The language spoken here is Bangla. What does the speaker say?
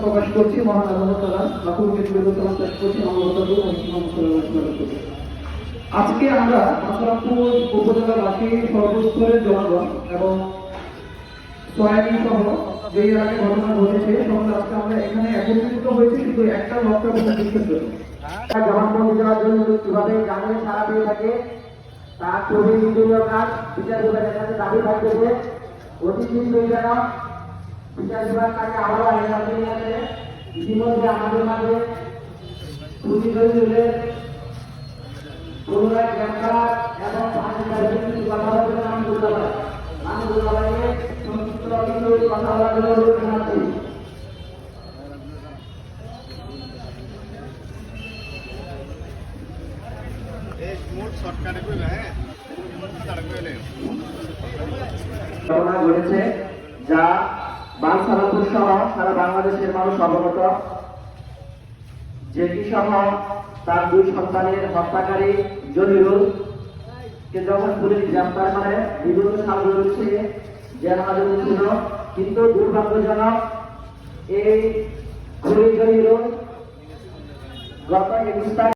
প্রকাশ করছি মহান আল্লাহ তাআলা লাখো প্রকাশ করছি আজকে আমরা মাসারাপুর উপজেলাবাসী সর্বস্তরের জনগণ এবং সয়ানি সহ যে এলাকায় ঘটনা ঘটেছে সকলে আজকে আমরা এখানে একত্রিত হয়েছি শুধু একটা লক্ষ্য এবং উদ্দেশ্যের জন্য। জবানবন্দি দেওয়ার জন্য কিভাবে গ্রামে সারা পেয়ে থাকে তার ছবি ভিডিও কাজ বিচার বিভাগের কাছে দাবি থাকতেছে অতি শীঘ্রই যেন বিচার বিভাগ তাকে আবারও আইনের হাতে নিয়ে আসে। ইতিমধ্যে আমাদের মাঝে পুলিশের পুনরায় গ্রেপ্তার এবং কথা বলার জন্য আমি বলতে পারি আমি বলতে পারি সংক্ষিপ্ত কথা বলার জন্য অনুরোধ জানাচ্ছি। ঘটনা ঘটেছে যা বালসারাপুর সহ সারা বাংলাদেশের মানুষ অবগত। জেপি সহ তার দুই সন্তানের হত্যাকারী জহিরুল কে যখন পুলিশ গ্রেপ্তার করে বিগত সালগুলো থেকে জেল হাজতে ছিল, কিন্তু দুর্ভাগ্যজনক এই জহিরুল গত 21